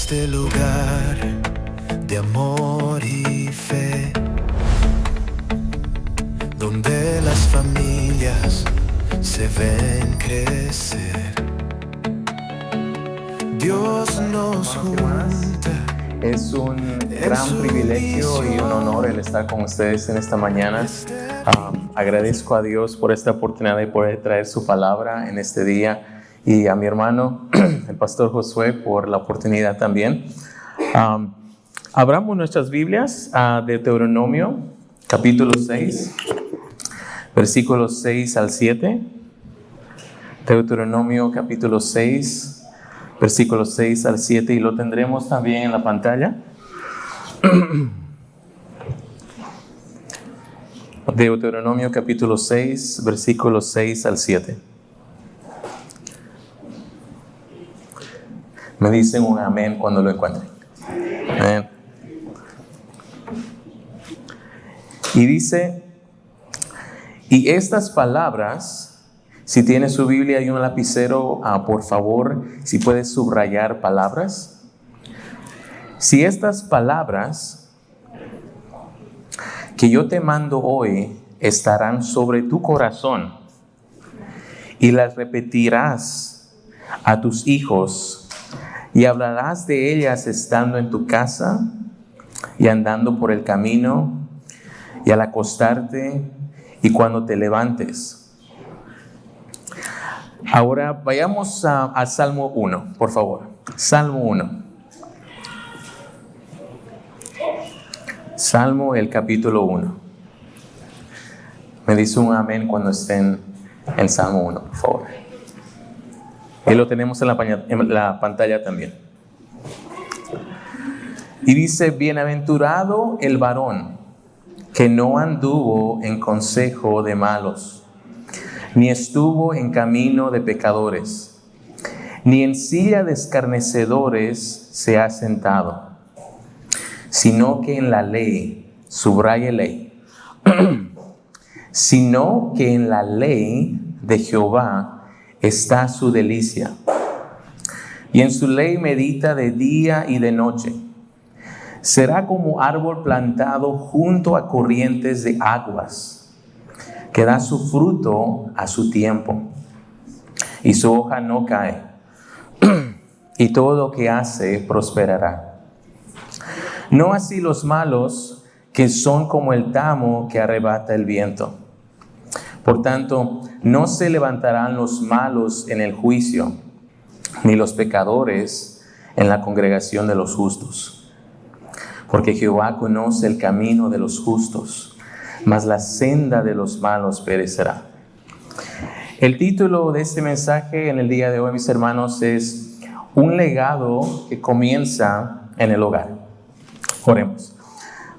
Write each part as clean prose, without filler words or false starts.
este lugar de amor y fe, donde las familias se ven crecer. Dios nos junta. Es un gran privilegio y un honor el estar con ustedes en esta mañana. Agradezco a Dios por esta oportunidad de poder traer su palabra en este día, y a mi hermano, el pastor Josué, por la oportunidad también. Abramos nuestras Biblias a Deuteronomio, capítulo 6, versículos 6 al 7. Deuteronomio, capítulo 6, versículos 6 al 7, y lo tendremos también en la pantalla. Deuteronomio, capítulo 6, versículos 6 al 7. Me dicen un amén cuando lo encuentren. Amén. Y dice: y estas palabras, si tiene su Biblia y un lapicero, por favor, si puedes subrayar palabras. Si estas palabras que yo te mando hoy estarán sobre tu corazón, y las repetirás a tus hijos, y hablarás de ellas estando en tu casa, y andando por el camino, y al acostarte, y cuando te levantes. Ahora vayamos al Salmo 1, por favor. Salmo 1. Salmo, el capítulo 1. Me dice un amén cuando estén en Salmo 1, por favor. Y lo tenemos en la pantalla también. Y dice: bienaventurado el varón que no anduvo en consejo de malos, ni estuvo en camino de pecadores, ni en silla de escarnecedores se ha sentado, sino que en la ley, subraye ley, sino que en la ley de Jehová está su delicia, y en su ley medita de día y de noche. Será como árbol plantado junto a corrientes de aguas, que da su fruto a su tiempo, y su hoja no cae, y todo lo que hace prosperará. No así los malos, que son como el tamo que arrebata el viento. Por tanto, no se levantarán los malos en el juicio, ni los pecadores en la congregación de los justos. Porque Jehová conoce el camino de los justos, mas la senda de los malos perecerá. El título de este mensaje en el día de hoy, mis hermanos, es un legado que comienza en el hogar. Oremos.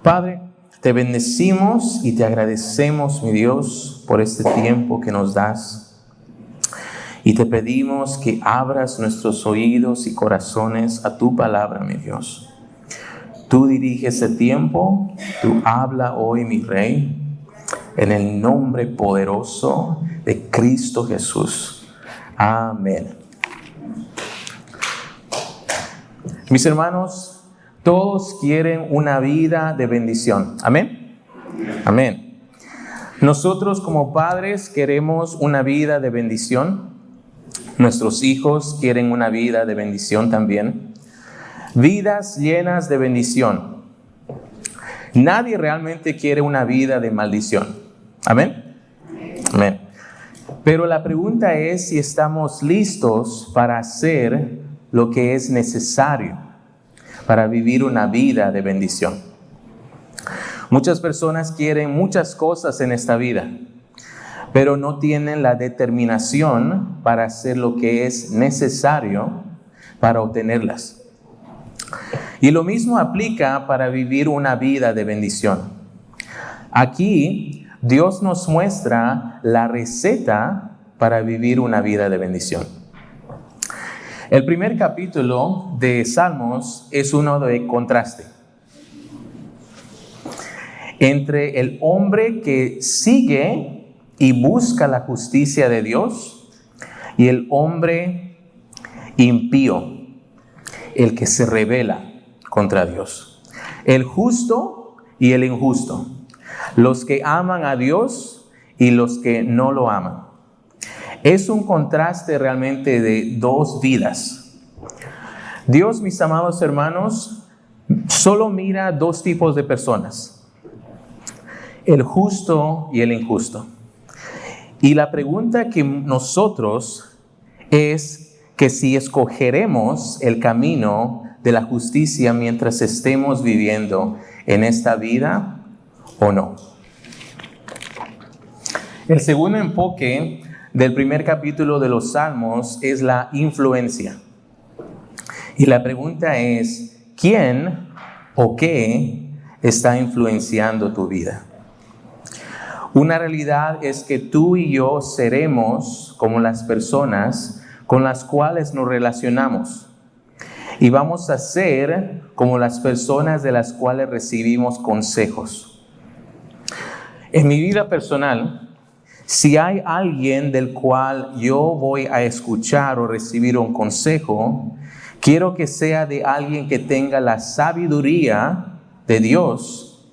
Padre, te bendecimos y te agradecemos, mi Dios, por este tiempo que nos das. Y te pedimos que abras nuestros oídos y corazones a tu palabra, mi Dios. Tú diriges el tiempo, tú habla hoy, mi Rey, en el nombre poderoso de Cristo Jesús. Amén. Mis hermanos, todos quieren una vida de bendición. Amén. Amén. Nosotros como padres queremos una vida de bendición. Nuestros hijos quieren una vida de bendición también. Vidas llenas de bendición. Nadie realmente quiere una vida de maldición. Amén. Amén. Pero la pregunta es si estamos listos para hacer lo que es necesario para vivir una vida de bendición. Muchas personas quieren muchas cosas en esta vida, pero no tienen la determinación para hacer lo que es necesario para obtenerlas. Y lo mismo aplica para vivir una vida de bendición. Aquí Dios nos muestra la receta para vivir una vida de bendición. El primer capítulo de Salmos es uno de contraste entre el hombre que sigue y busca la justicia de Dios y el hombre impío, el que se rebela contra Dios. El justo y el injusto. Los que aman a Dios y los que no lo aman. Es un contraste realmente de dos vidas. Dios, mis amados hermanos, solo mira dos tipos de personas. El justo y el injusto. Y la pregunta que nosotros es que si escogeremos el camino de la justicia mientras estemos viviendo en esta vida o no. El segundo enfoque del primer capítulo de los Salmos es la influencia. Y la pregunta es, ¿quién o qué está influenciando tu vida? Una realidad es que tú y yo seremos como las personas con las cuales nos relacionamos. Y vamos a ser como las personas de las cuales recibimos consejos. En mi vida personal, si hay alguien del cual yo voy a escuchar o recibir un consejo, quiero que sea de alguien que tenga la sabiduría de Dios,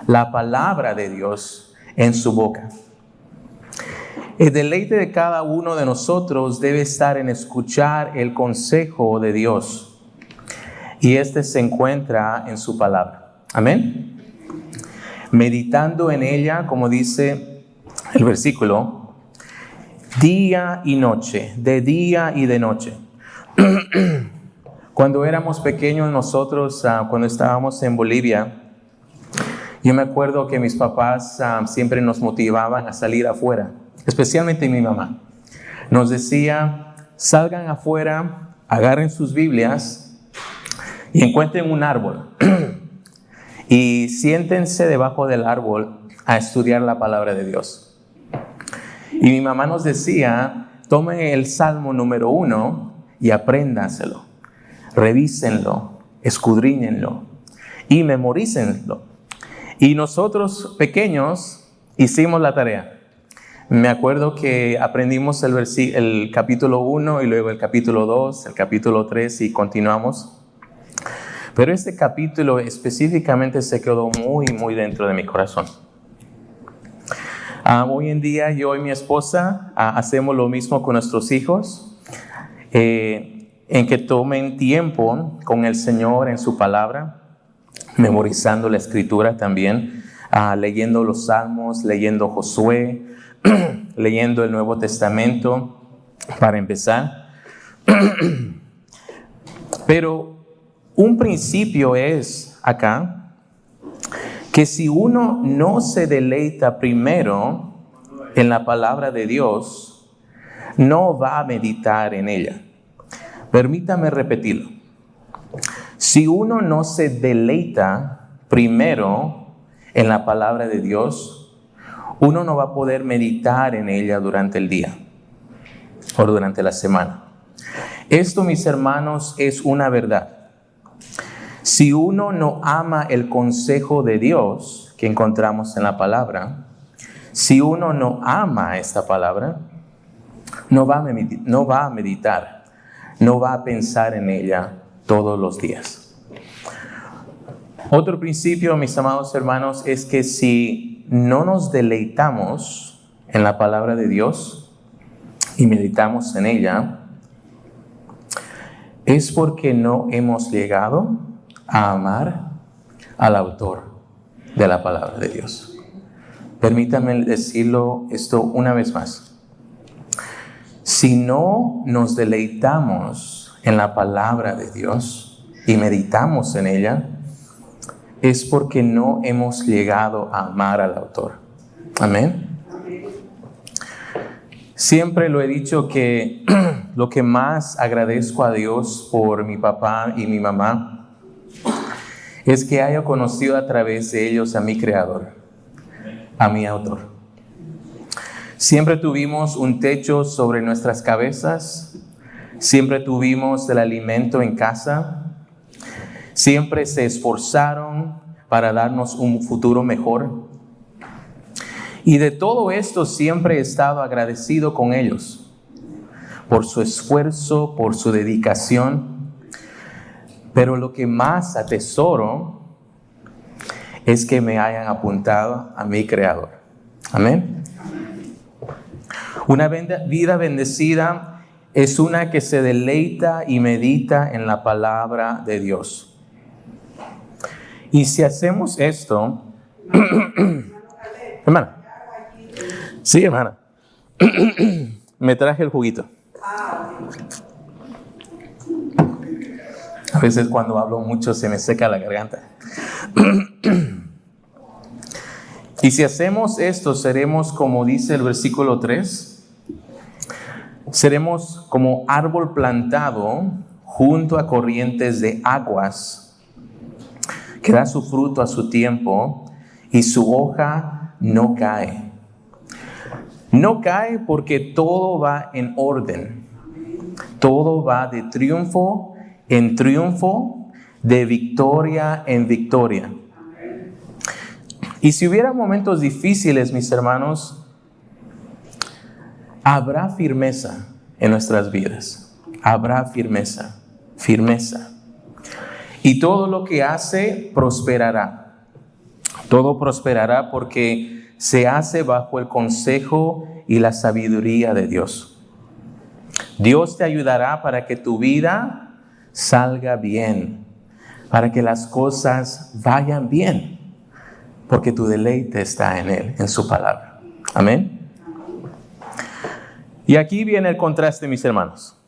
la palabra de Dios en su boca. El deleite de cada uno de nosotros debe estar en escuchar el consejo de Dios. Y este se encuentra en su palabra. Amén. Meditando en ella, como dice el versículo, día y noche, de día y de noche. Cuando éramos pequeños nosotros, cuando estábamos en Bolivia, yo me acuerdo que mis papás siempre nos motivaban a salir afuera, especialmente mi mamá. Nos decía, salgan afuera, agarren sus Biblias y encuentren un árbol y siéntense debajo del árbol a estudiar la palabra de Dios. Y mi mamá nos decía, tomen el Salmo número 1 y apréndanselo, revísenlo, escudriñenlo y memorícenlo. Y nosotros pequeños hicimos la tarea. Me acuerdo que aprendimos el capítulo 1 y luego el capítulo 2, el capítulo 3 y continuamos. Pero este capítulo específicamente se quedó muy dentro de mi corazón. Hoy en día yo y mi esposa hacemos lo mismo con nuestros hijos, en que tomen tiempo con el Señor en su palabra, memorizando la escritura también, leyendo los salmos, leyendo Josué, leyendo el Nuevo Testamento para empezar. Pero un principio es acá que si uno no se deleita primero en la palabra de Dios, no va a meditar en ella. Permítame repetirlo. Si uno no se deleita primero en la palabra de Dios, uno no va a poder meditar en ella durante el día o durante la semana. Esto, mis hermanos, es una verdad. Si uno no ama el consejo de Dios que encontramos en la palabra, si uno no ama esta palabra, no va a meditar, no va a pensar en ella todos los días. Otro principio, mis amados hermanos, es que si no nos deleitamos en la palabra de Dios y meditamos en ella, es porque no hemos llegado a amar al autor de la palabra de Dios. Permítanme decirlo esto una vez más. Si no nos deleitamos en la palabra de Dios y meditamos en ella, es porque no hemos llegado a amar al autor. Amén. Siempre lo he dicho que lo que más agradezco a Dios por mi papá y mi mamá es que haya conocido a través de ellos a mi creador, a mi autor. Siempre tuvimos un techo sobre nuestras cabezas, siempre tuvimos el alimento en casa, siempre se esforzaron para darnos un futuro mejor. Y de todo esto siempre he estado agradecido con ellos por su esfuerzo, por su dedicación. Pero lo que más atesoro es que me hayan apuntado a mi Creador. Amén. Una vida bendecida es una que se deleita y medita en la palabra de Dios. Y si hacemos esto, hermana, sí, hermana, me traje el juguito. A veces cuando hablo mucho se me seca la garganta. Y si hacemos esto, seremos, como dice el versículo 3, seremos como árbol plantado junto a corrientes de aguas, que da su fruto a su tiempo y su hoja no cae. No cae porque todo va en orden. Todo va de triunfo en triunfo, de victoria en victoria. Y si hubiera momentos difíciles, mis hermanos, habrá firmeza en nuestras vidas. Habrá firmeza, firmeza. Y todo lo que hace prosperará. Todo prosperará porque se hace bajo el consejo y la sabiduría de Dios. Dios te ayudará para que tu vida salga bien, para que las cosas vayan bien, porque tu deleite está en Él, en su palabra. Amén. Y aquí viene el contraste, mis hermanos.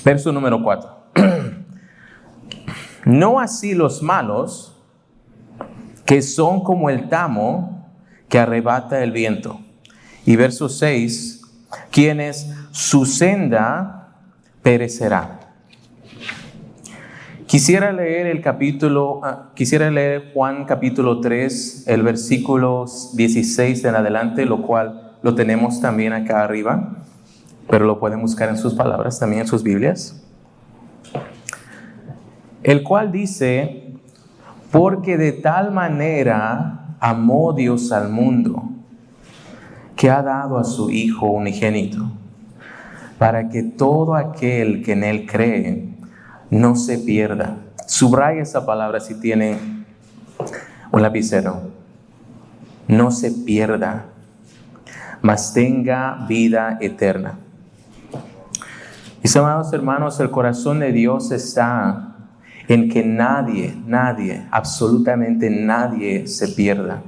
Verso número 4. No así los malos, que son como el tamo que arrebata el viento. Y verso 6, quienes su senda perecerá. Quisiera leer Juan capítulo 3, el versículo 16 en adelante, lo cual lo tenemos también acá arriba, pero lo pueden buscar en sus palabras, también en sus Biblias. El cual dice, porque de tal manera amó Dios al mundo, que ha dado a su Hijo unigénito, para que todo aquel que en Él cree no se pierda. Subraya esa palabra si tiene un lapicero. No se pierda, mas tenga vida eterna. Mis amados hermanos, el corazón de Dios está en que nadie, absolutamente nadie se pierda.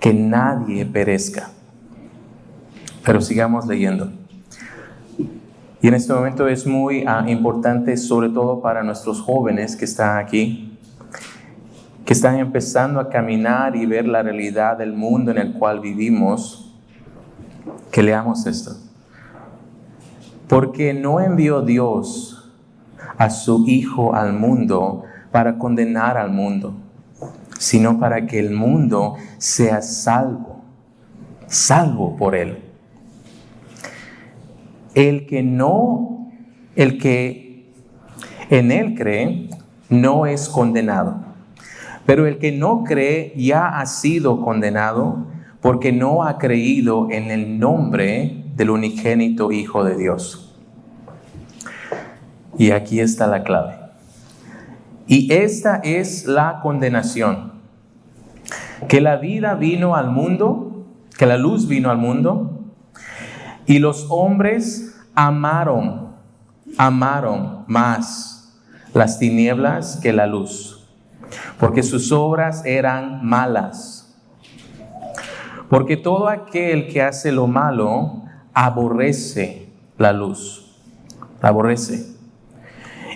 Que nadie perezca. Pero sigamos leyendo. Y en este momento es muy importante, sobre todo para nuestros jóvenes que están aquí, que están empezando a caminar y ver la realidad del mundo en el cual vivimos, que leamos esto. Porque no envió Dios a su Hijo al mundo para condenar al mundo, sino para que el mundo sea salvo por Él. El que en Él cree, no es condenado. Pero el que no cree ya ha sido condenado porque no ha creído en el nombre del unigénito Hijo de Dios. Y aquí está la clave. Y esta es la condenación. Que la vida vino al mundo, que la luz vino al mundo, y los hombres amaron más las tinieblas que la luz, porque sus obras eran malas. Porque todo aquel que hace lo malo aborrece la luz,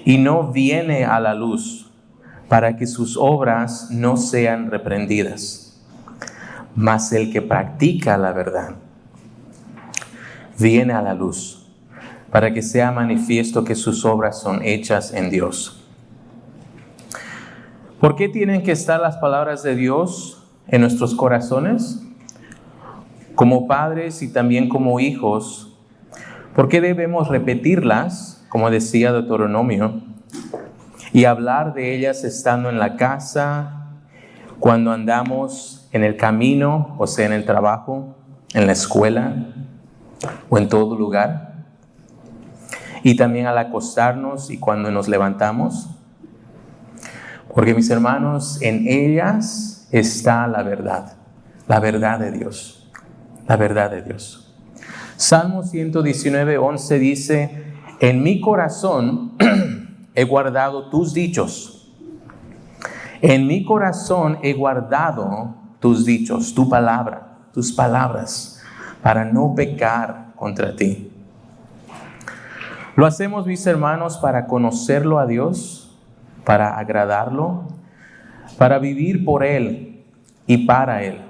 y no viene a la luz para que sus obras no sean reprendidas. Mas el que practica la verdad viene a la luz, para que sea manifiesto que sus obras son hechas en Dios. ¿Por qué tienen que estar las palabras de Dios en nuestros corazones? Como padres y también como hijos, ¿por qué debemos repetirlas, como decía Deuteronomio, y hablar de ellas estando en la casa, cuando andamos en el camino, o sea, en el trabajo, en la escuela, o en todo lugar? y también al acostarnos y cuando nos levantamos. Porque mis hermanos, en ellas está la verdad de Dios, la verdad de Dios. Salmo 119:11 dice: en mi corazón he guardado tus dichos. En mi corazón he guardado tus dichos, tu palabra, tus palabras, para no pecar contra ti. Lo hacemos, mis hermanos, para conocerlo a Dios, para agradarlo, para vivir por Él y para Él,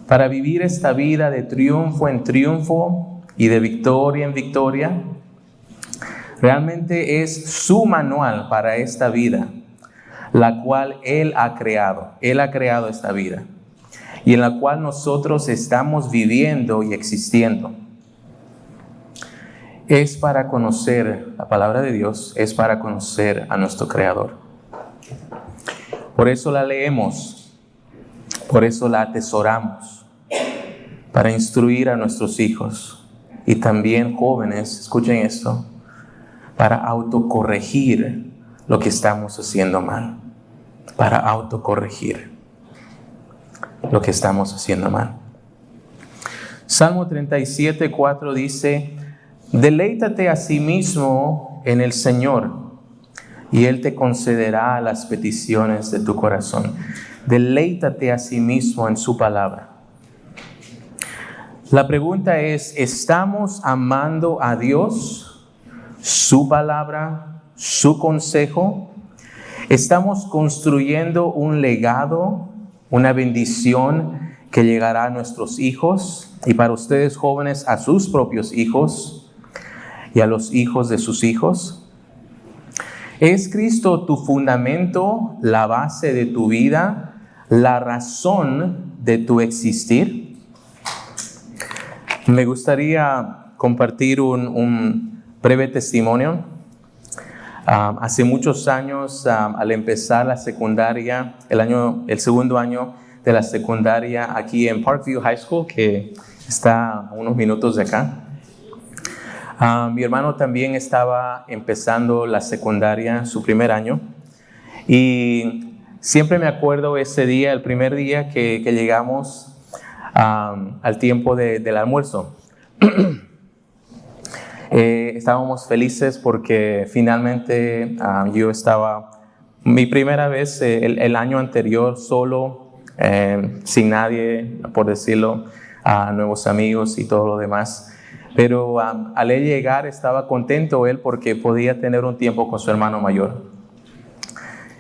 para vivir esta vida de triunfo en triunfo y de victoria en victoria. Realmente es su manual para esta vida, la cual Él ha creado. Él ha creado esta vida y en la cual nosotros estamos viviendo y existiendo. Es para conocer la palabra de Dios, es para conocer a nuestro Creador. Por eso la leemos, por eso la atesoramos, para instruir a nuestros hijos. Y también, jóvenes, escuchen esto, para autocorregir lo que estamos haciendo mal. Para autocorregir lo que estamos haciendo mal. Salmo 37:4 dice: deleítate a sí mismo en el Señor, y Él te concederá las peticiones de tu corazón. Deleítate a sí mismo en su palabra. La pregunta es: ¿estamos amando a Dios, su palabra, su consejo? ¿Estamos construyendo un legado, una bendición que llegará a nuestros hijos y para ustedes jóvenes a sus propios hijos y a los hijos de sus hijos? ¿Es Cristo tu fundamento, la base de tu vida, la razón de tu existir? Me gustaría compartir un breve testimonio. Hace muchos años, al empezar la secundaria, el segundo año de la secundaria aquí en Parkview High School, que está a unos minutos de acá, mi hermano también estaba empezando la secundaria, su primer año, y siempre me acuerdo ese día, el primer día que llegamos al tiempo del almuerzo. Estábamos felices porque finalmente yo estaba, mi primera vez, el año anterior, solo, sin nadie, por decirlo, nuevos amigos y todo lo demás. Pero al él llegar estaba contento él porque podía tener un tiempo con su hermano mayor.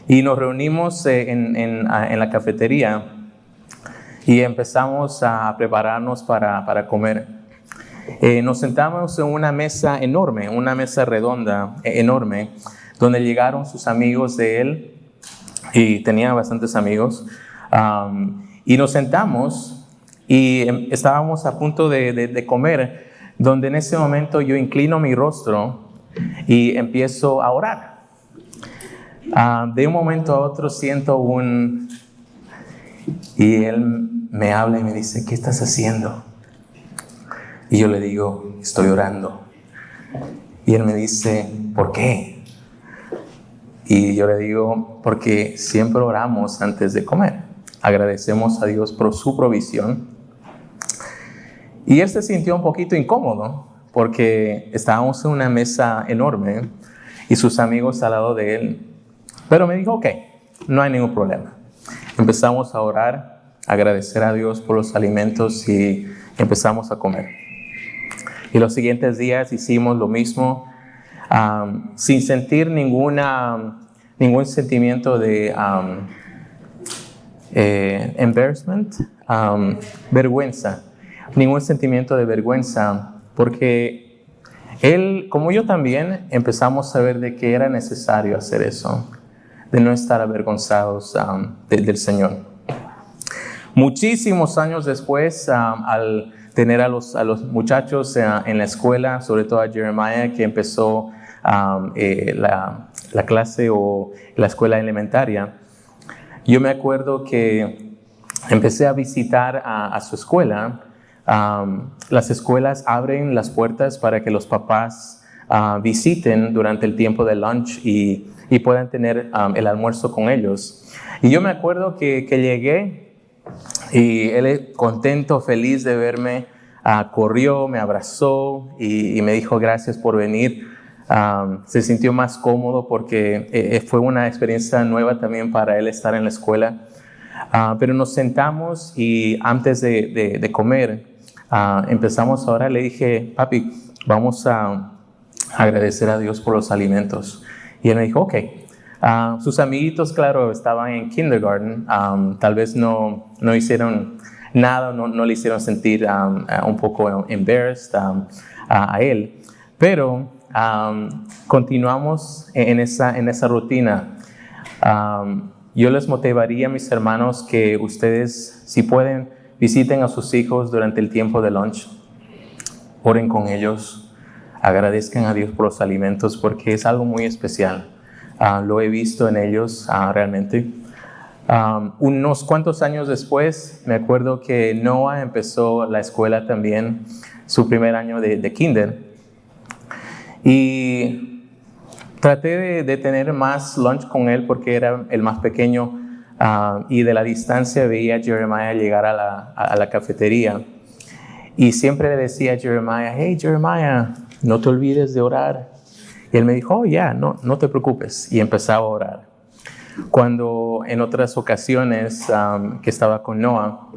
Y nos reunimos en la cafetería y empezamos a prepararnos para comer. Nos sentamos en una mesa enorme, una mesa redonda enorme, donde llegaron sus amigos de él, y tenía bastantes amigos, y nos sentamos y estábamos a punto de comer, donde en ese momento yo inclino mi rostro y empiezo a orar. De un momento a otro siento y él me habla y me dice: ¿qué estás haciendo? Y yo le digo: estoy orando. Y él me dice: ¿por qué? Y yo le digo: porque siempre oramos antes de comer. Agradecemos a Dios por su provisión. Y él se sintió un poquito incómodo porque estábamos en una mesa enorme y sus amigos al lado de él. Pero me dijo: ok, no hay ningún problema. Empezamos a orar, a agradecer a Dios por los alimentos y empezamos a comer. Y los siguientes días hicimos lo mismo, sin sentir ningún sentimiento de embarrassment, vergüenza. Ningún sentimiento de vergüenza, porque él, como yo también, empezamos a ver de que era necesario hacer eso, de no estar avergonzados del Señor. Muchísimos años después, al tener a los muchachos en la escuela, sobre todo a Jeremiah, que empezó la clase o la escuela elementaria, yo me acuerdo que empecé a visitar a su escuela. Las escuelas abren las puertas para que los papás visiten durante el tiempo de lunch y puedan tener el almuerzo con ellos. Y yo me acuerdo que llegué y él contento, feliz de verme, corrió, me abrazó y me dijo gracias por venir. Se sintió más cómodo porque fue una experiencia nueva también para él estar en la escuela. Pero nos sentamos y antes de comer empezamos a orar. Le dije, papi, vamos a agradecer a Dios por los alimentos. Y él me dijo, ok. Sus amiguitos, claro, estaban en kindergarten. Tal vez no hicieron nada, no le hicieron sentir un poco embarrassed a él. Pero continuamos en esa rutina. Yo les motivaría, mis hermanos, que ustedes, si pueden, visiten a sus hijos durante el tiempo de lunch. Oren con ellos, agradezcan a Dios por los alimentos porque es algo muy especial. Lo he visto en ellos realmente. Unos cuantos años después, me acuerdo que Noah empezó la escuela también, su primer año de kinder. Y traté de tener más lunch con él porque era el más pequeño y de la distancia veía a Jeremiah llegar a la cafetería. Y siempre le decía a Jeremiah, hey Jeremiah, no te olvides de orar. Y él me dijo, oh ya, no te preocupes. Y empezaba a orar. Cuando en otras ocasiones que estaba con Noah,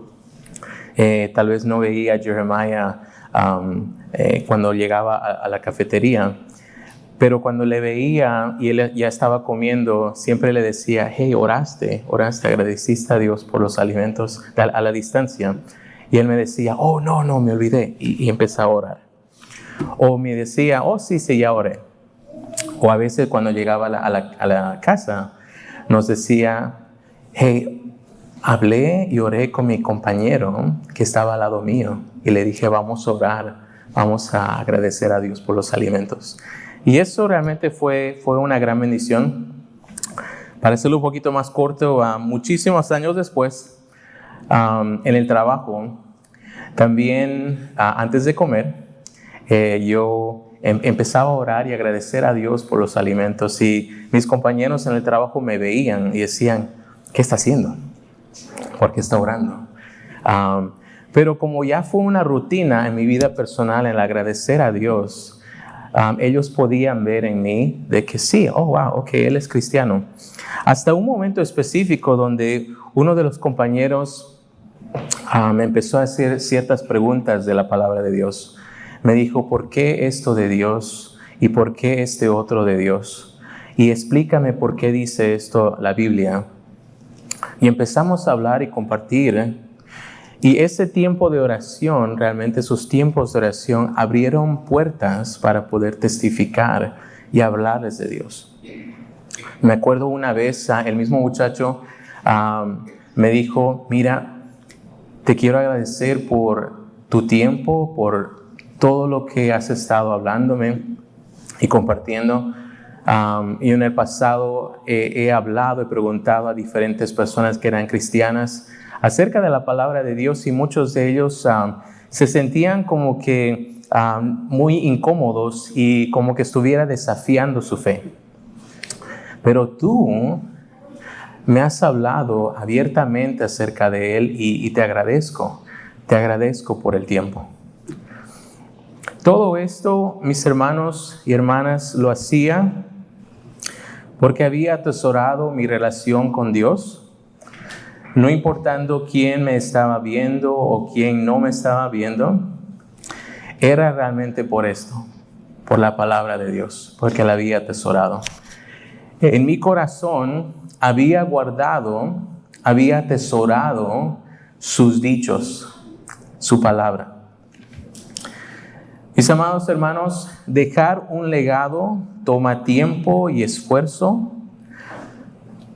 tal vez no veía a Jeremiah cuando llegaba a la cafetería. Pero cuando le veía y él ya estaba comiendo, siempre le decía, hey, oraste, agradeciste a Dios por los alimentos a la distancia. Y él me decía, oh, no, me olvidé. Y empezaba a orar. O me decía, oh, sí, ya oré. O a veces cuando llegaba a la casa, nos decía, hey, hablé y oré con mi compañero que estaba al lado mío. Y le dije, vamos a orar, vamos a agradecer a Dios por los alimentos. Y eso realmente fue una gran bendición. Para hacerlo un poquito más corto, muchísimos años después, en el trabajo, también antes de comer, yo empezaba a orar y agradecer a Dios por los alimentos. Y mis compañeros en el trabajo me veían y decían, ¿qué está haciendo? ¿Por qué está orando? Pero como ya fue una rutina en mi vida personal, el agradecer a Dios, ellos podían ver en mí de que sí, oh wow, ok, él es cristiano. Hasta un momento específico donde uno de los compañeros me empezó a hacer ciertas preguntas de la palabra de Dios. Me dijo, ¿por qué esto de Dios y por qué este otro de Dios? Y explícame por qué dice esto la Biblia. Y empezamos a hablar y compartir. Y ese tiempo de oración, realmente sus tiempos de oración abrieron puertas para poder testificar y hablarles de Dios. Me acuerdo una vez, el mismo muchacho me dijo, mira, te quiero agradecer por tu tiempo, por todo lo que has estado hablándome y compartiendo. Y en el pasado he hablado y preguntado a diferentes personas que eran cristianas acerca de la palabra de Dios y muchos de ellos se sentían como que muy incómodos y como que estuviera desafiando su fe. Pero tú me has hablado abiertamente acerca de él y te agradezco por el tiempo. Todo esto, mis hermanos y hermanas, lo hacía porque había atesorado mi relación con Dios, no importando quién me estaba viendo o quién no me estaba viendo. Era realmente por esto, por la palabra de Dios, porque la había atesorado. En mi corazón había atesorado sus dichos, su palabra. Mis amados hermanos, dejar un legado toma tiempo y esfuerzo,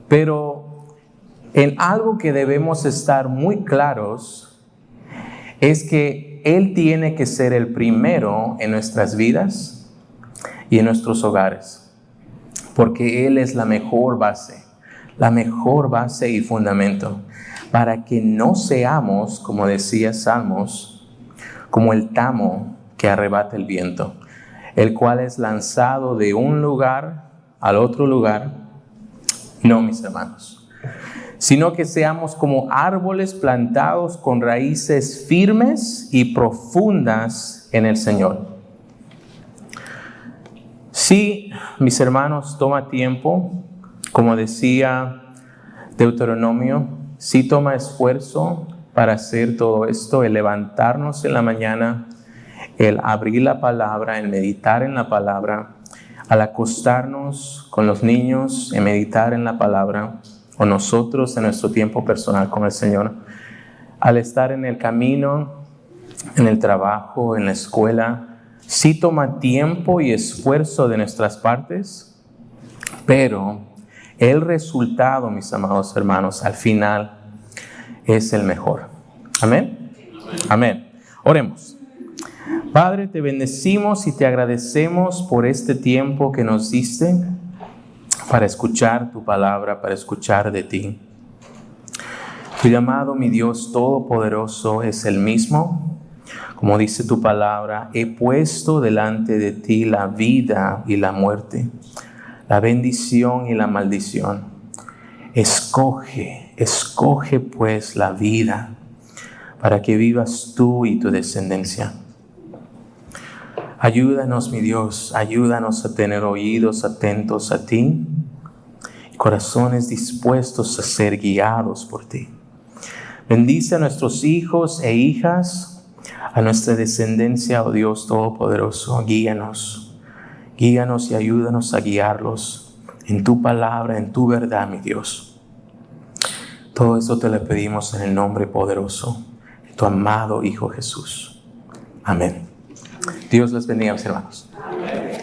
pero en algo que debemos estar muy claros es que Él tiene que ser el primero en nuestras vidas y en nuestros hogares, porque Él es la mejor base y fundamento, para que no seamos, como decía Salmos, como el tamo que arrebata el viento. el cual es lanzado de un lugar al otro lugar. No, mis hermanos, sino que seamos como árboles plantados con raíces firmes y profundas en el Señor. Sí, mis hermanos, toma tiempo, como decía Deuteronomio, sí toma esfuerzo para hacer todo esto, el levantarnos en la mañana, el abrir la palabra, el meditar en la palabra, al acostarnos con los niños, en meditar en la palabra, o nosotros en nuestro tiempo personal con el Señor, al estar en el camino, en el trabajo, en la escuela. Sí toma tiempo y esfuerzo de nuestras partes, pero el resultado, mis amados hermanos, al final es el mejor. Amén. Amén. Oremos. Padre, te bendecimos y te agradecemos por este tiempo que nos diste para escuchar tu palabra, para escuchar de ti. Tu llamado, mi Dios Todopoderoso, es el mismo. Como dice tu palabra, he puesto delante de ti la vida y la muerte, la bendición y la maldición. Escoge pues la vida para que vivas tú y tu descendencia. Ayúdanos, mi Dios, ayúdanos a tener oídos atentos a ti y corazones dispuestos a ser guiados por ti. Bendice a nuestros hijos e hijas, a nuestra descendencia, oh Dios Todopoderoso. Guíanos y ayúdanos a guiarlos en tu palabra, en tu verdad, mi Dios. Todo eso te lo pedimos en el nombre poderoso de tu amado Hijo Jesús. Amén. Dios les bendiga, mis hermanos. Amén.